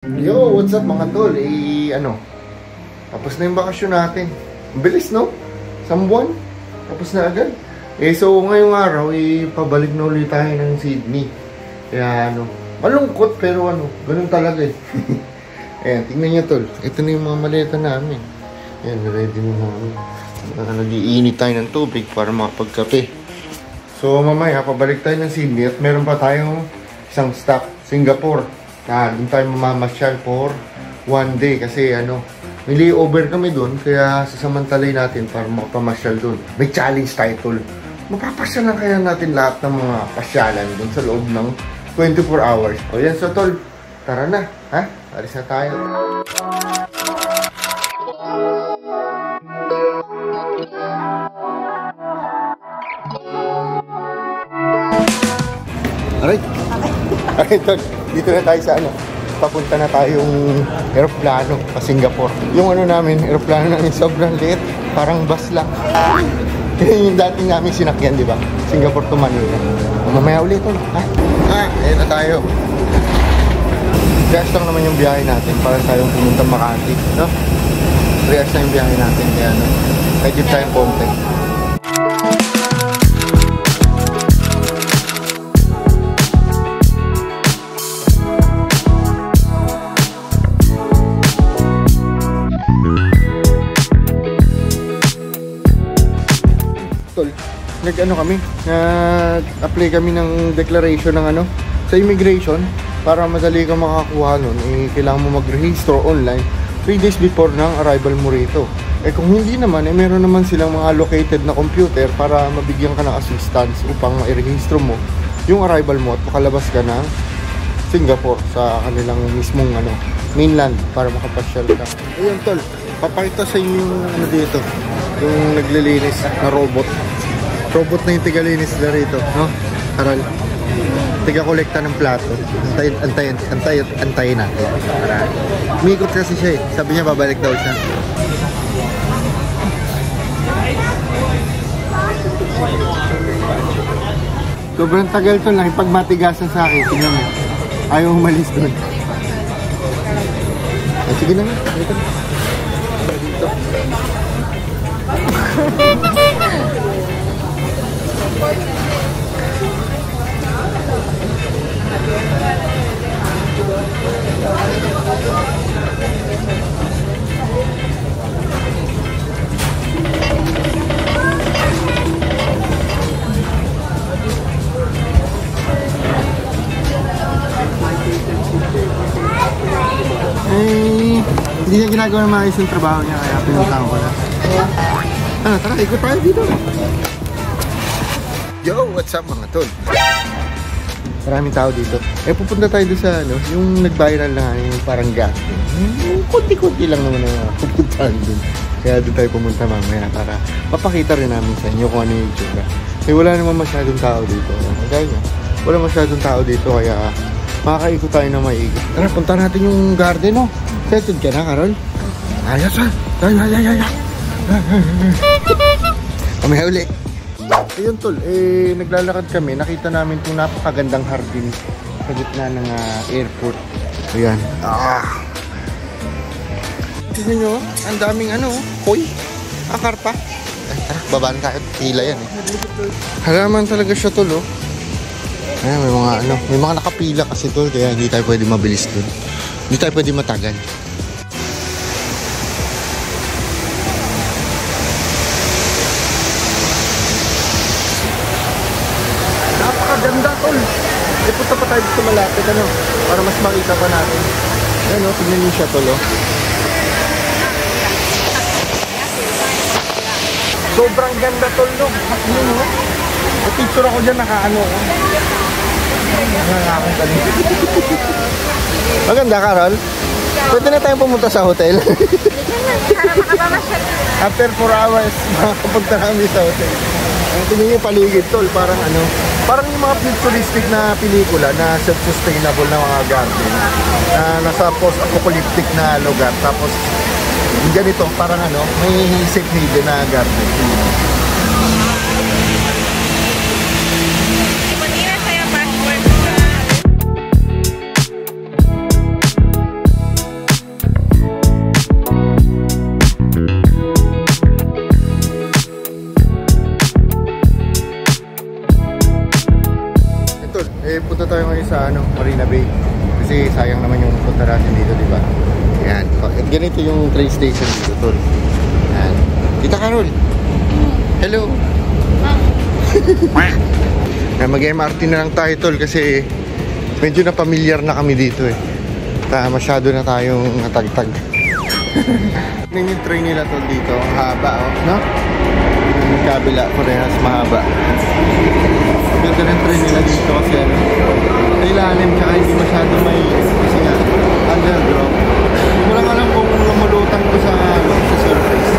Yo, what's up mga tol? Tapos na yung bakasyon natin. Bilis, no? Isang buwan. Tapos na agad. So ngayong araw, pabalik na ulit tayo ng Sydney. Kaya malungkot pero ganun talaga eh. Ayan, tingnan nyo tol. Ito na yung mga maleta namin. Ayan, ready na namin. Nag-iinit tayo ng tubig para makapagkape. So mamaya, pabalik tayo ng Sydney at meron pa tayong isang stop, Singapore. Doon tayo mamamasyal for 1 day kasi may layover kami doon kaya sasamantalay natin para makapamasyal doon. May challenge title. Mapapasyalan kaya natin lahat ng mga pasyalan doon sa loob ng 24 hours. O yan, so tol, tara na, ha? Alis na tayo. Aray, tol. Dito na tayo sa papunta na tayong aeroplano pa Singapore. Yung namin, aeroplano namin sobrang liit, parang bus lang. Yung dating namin sinakyan, di ba? Singapore to Manila. Mamaya ulit tol, ha? Ayan na tayo. React lang naman yung biyahe natin para tayong pumunta Makati, no? React lang yung biyahe natin, kaya kahit dito tayong konti. Nag-apply kami ng declaration ng sa immigration para madali ka makakuha nun. Kailangan mo mag-register online 3 days before ng arrival mo rito. Kung hindi naman, meron naman silang mga allocated na computer para mabigyan ka ng assistance upang ma-register mo yung arrival mo at makalabas ka ng Singapore sa kanilang mismong mainland para makapasyal ka. Ayun tol, papakita sa inyo yung dito, yung naglilinis na robot. Robot na yung tigalinis na rito, no? Karal, tiga-kolekta ng plato. Antayin natin. Para umikot kasi siya eh. Sabi niya babalik daw siya. Sobrang tagal to lang. Pag matigasan sa akin, tingnan mo. Ayaw umalis doon. Sige na nga. Dito. Hindi niya ginagawa ng maayos yung trabaho niya kaya pinuntahan ko na. Tara, ikot tayo dito. Yo, what's up mga tol? Maraming tao dito. Pupunta tayo doon sa yung nag-viral na yung parang gas. Kunti-kunti lang naman ang pupuntahan doon. Kaya doon tayo pumunta mamaya para mapakita rin namin sa inyo kung ano yung itsura. Wala naman masyadong tao dito. Kaya wala masyadong tao dito kaya makakaikot tayo na maiikot. Tara, punta natin yung garden, no? Settled ka na, Carol? Ayos, ha? Ay. Mamaya uli. Ayun tol, naglalakad kami, nakita namin itong napakagandang hardin sa gitna ng airport. Ayan. Tignan nyo, ang daming koi, karpa. Tara, babaan tayo, pila yan eh. Halaman talaga siya tol, oh. Ayan, may mga nakapila kasi tol, kaya hindi tayo pwede mabilis dun. Hindi tayo pwede matagal. Ganda tol. Punta pa tayo dito malapit para mas makita pa natin. Ayan tignan niyo siya tol. Sobrang ganda tol picture ako dyan nakaano ko. Nangangakong kanina. Maganda Carol. Pwede na tayong pumunta sa hotel. After 4 hours makakapunta kami sa hotel. Tingnan niyo yung paligid tol, parang yung mga futuristic na pelikula na self-sustainable na mga garden na nasa post-apocalyptic na lugar. Tapos ganito, parang may safe haven na garden. punta natin dito, di ba? Ayan. At ganito yung train station dito, tol. Ayan. Kita Carol. Hello. Mag-MRT na lang tayo, tol, kasi medyo na familiar na kami dito eh. Masyado na tayong natagtag. Yan yung train nila, tol, dito. Ang haba, oh. No? Yung kabila, parehas mahaba. Ganda ng train nila dito kasi ano, sa ilalim, tsaka hindi masyado may kasi nga, underground. Hindi ko lang alam kung lumulutan ko sa surface.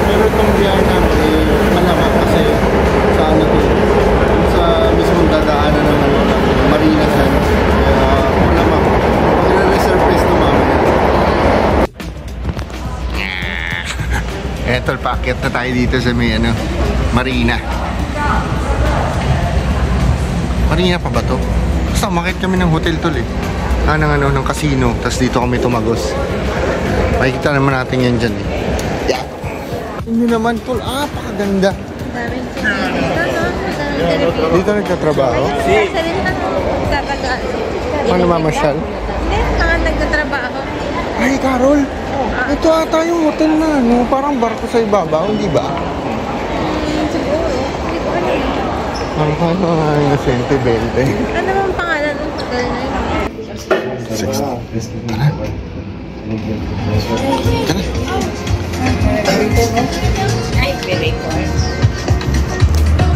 Pero itong biyahe namin malamang kasi sa ano to, sa mismong dadaanan ng ano, Marina Sands. Kaya malamang i-resurface to mamaya. Eto, paakyat na tayo dito sa may ano, Marina. Marina pa ba to? Basta umakit kami ng hotel, tol eh. Ng casino. Tapos dito kami tumagos. Makikita naman natin yan dyan eh. Yeah. Hindi naman, tol. Pakaganda. Dito nagtatrabaho? Paano mamasyal? Hindi, nagtatrabaho. Ay, Carol. Ito ata yung hotel na ano. Parang barko sa ibabaw, hindi ba? Siguro. Hindi ko alam. Ano nga yung 120? Ano bang pangalan ng hotel na yun?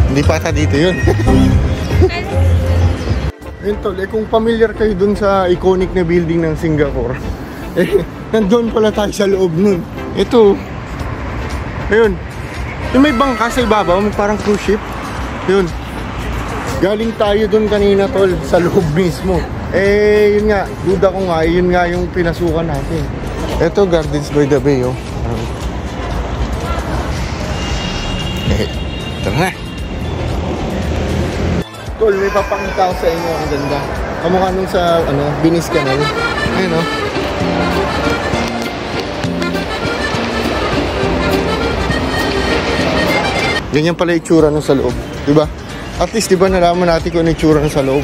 Hindi pa ata dito yun. Yun, tol, kung familiar kayo dun sa iconic na building ng Singapore, nandun pala tayo sa loob nun. Ito, ayun, yung may bangka sa ibabaw, may parang cruise ship. Yun, galing tayo dun kanina, tol, sa loob mismo. Yun nga, duda ko nga, yun nga yung pinasukan natin. Ito, Gardens by the Bay, oh. Tara na. Tol, may papakita ko sa inyo, ang ganda. Kamukha nung sa, Venice Canal. Ayun, oh. Ganyan pala itsura nung sa loob, diba? At least, diba, nalaman natin kung ano itsura nung sa loob.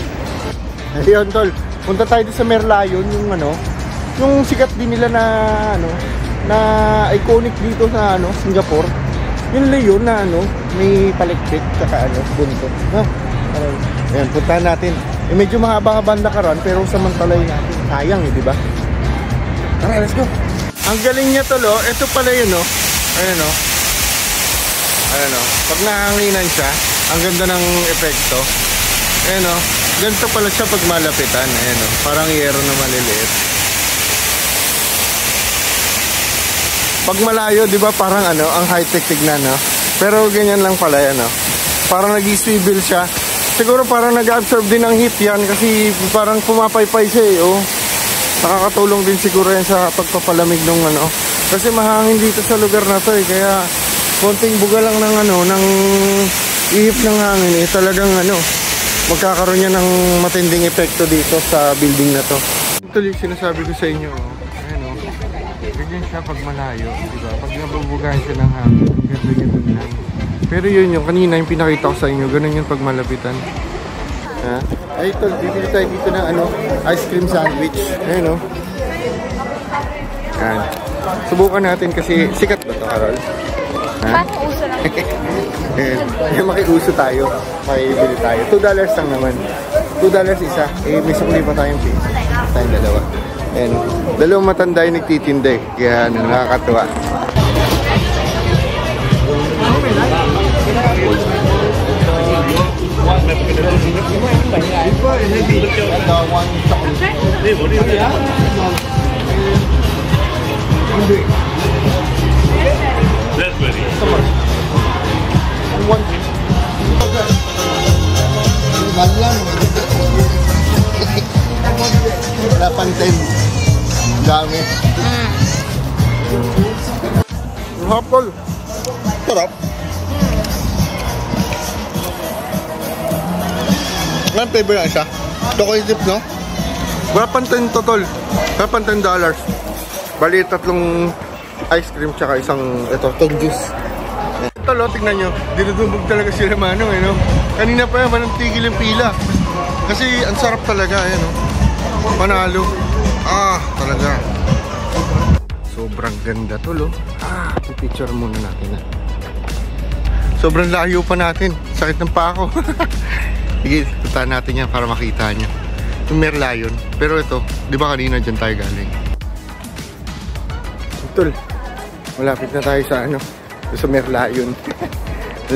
Ayun, tol. Punta tayo sa Merlion, yung sikat din nila na, na iconic dito sa, Singapore. Yun lang yun na, may palikpik, tsaka, buntot. Ha? Ayan, puntahan natin. Medyo mahaba-haba ang lakaran, pero samantalay natin. Sayang, diba? Tara, let's go. Ang galing niya, tol, oh. Ito pala yun, oh. Ayan, oh. Ayan, oh. Pag nahanginan siya, ang ganda ng epekto. Ayan, oh. Ganito pala siya pag malapitan. Ayan, oh. Parang yero na maliliit. Pag malayo, di ba, parang ang high-tech tignan, no? Pero ganyan lang pala yan, no? Parang nag-swivel siya. Siguro parang nag-absorb din ng heat yan kasi parang pumapaypay siya, eh, oh. Nakakatulong din siguro yan sa pagpapalamig ng Kasi mahangin dito sa lugar na to, eh. Kaya konting buga lang ng ng ihip ng hangin, eh. Talagang magkakaroon niya ng matinding epekto dito sa building na to. Ito yung sinasabi ko sa inyo, oh. Ayan, oh. Ganyan siya pag malayo, di ba? Pag nabubugahan siya ng hangin, ganda-ganda lang. Pero yun yung kanina yung pinakita ko sa inyo, ganun yung pag malapitan. Ha? Ay, ito, bibili tayo dito ng ice cream sandwich. Ayan, oh. Ayan. Subukan natin kasi sikat ba ito, Carol? Ha? Bakit uso lang? Ayan, makiuso tayo. Makibili tayo. $2 lang naman. $2 isa. May sukli pa tayong fee. Tayong dalawa. Ayan. Dalawang matanda yung nagtitinda, eh. Kaya nakakatuwa. Wala pang 10. Dami. Hapol. Sarap. Ang flavor na siya. Chocolate chip, no? Wala pang 10 totol. Wala pang $10. Bali, 3 ice cream tsaka isang itong juice. Ito, lo, tignan nyo. Dinudubog talaga sila manong, eh, no? Kanina pa yan, manang tigil yung pila. Kasi ang sarap talaga, eh, no? Panalo. Ah. Sobrang ganda tol, oh. Pipicture muna natin, Sobrang layo pa natin. Sakit ng paa ko. Sige, puntahan natin yan para makita nyo yung Merlion. Pero ito, di ba kanina dyan tayo galing? Tol, malapit na tayo sa sa Merlion.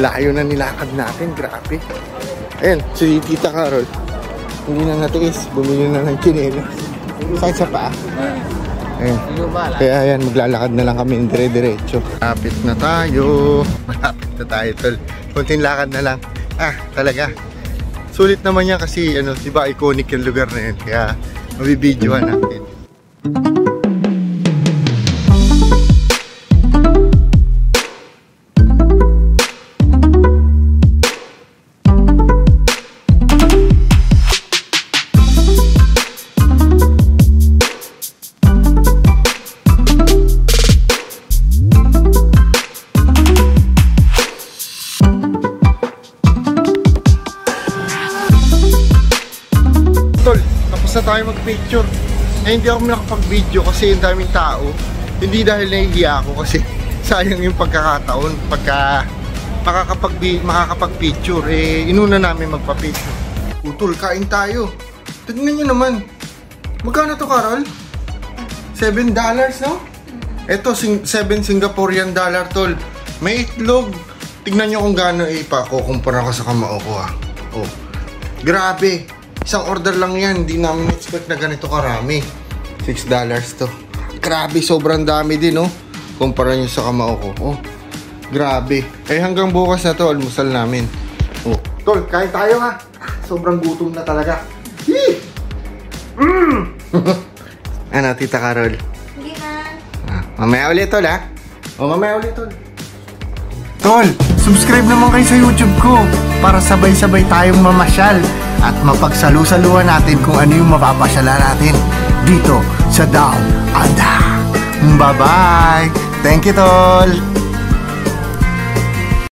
Layo na nilakad natin, grabe. Ayan, si Tita Carol. Hindi na natiis, bumili na ng chinelas. Sakit sa paa. Ayan. Kaya ayan, maglalakad na lang kami dire-diretso. Malapit na tayo. Malapit na tayo, tol. Kunting lakad na lang. Talaga. Sulit naman yan kasi, di ba, iconic yung lugar na yun. Kaya, mabibidyohan natin. Tapos na tayo mag-picture. Hindi ako nakapag-video kasi yung daming tao. Hindi dahil nahihiya ako kasi sayang yung pagkakataon pagka makakapag-picture. Inuna namin magpa-picture. Utol, kain tayo. Tignan nyo naman. Magkano to, Carol? $7, no? Ito, 7 Singaporean dollar, tol. May itlog. Tignan nyo kung gaano ipakukumpara ko sa kamao ko, Oh, grabe. Isang order lang yan. Hindi namin expect na ganito karami. $6 to. Grabe, sobrang dami din, Kumpara nyo sa kamao ko. Oh, grabe. Hanggang bukas na to, almusal namin. Oh, tol, kain tayo, Sobrang gutom na talaga. Ano, Tita Carol? Hindi na. Mamaya ulit, tol, mamaya ulit, tol. Tol, subscribe naman kayo sa YouTube ko para sabay-sabay tayong mamasyal at mapagsalu-saluhan natin kung ano yung mapapasyalan natin dito sa Down Under. Bye-bye! Thank you, tol!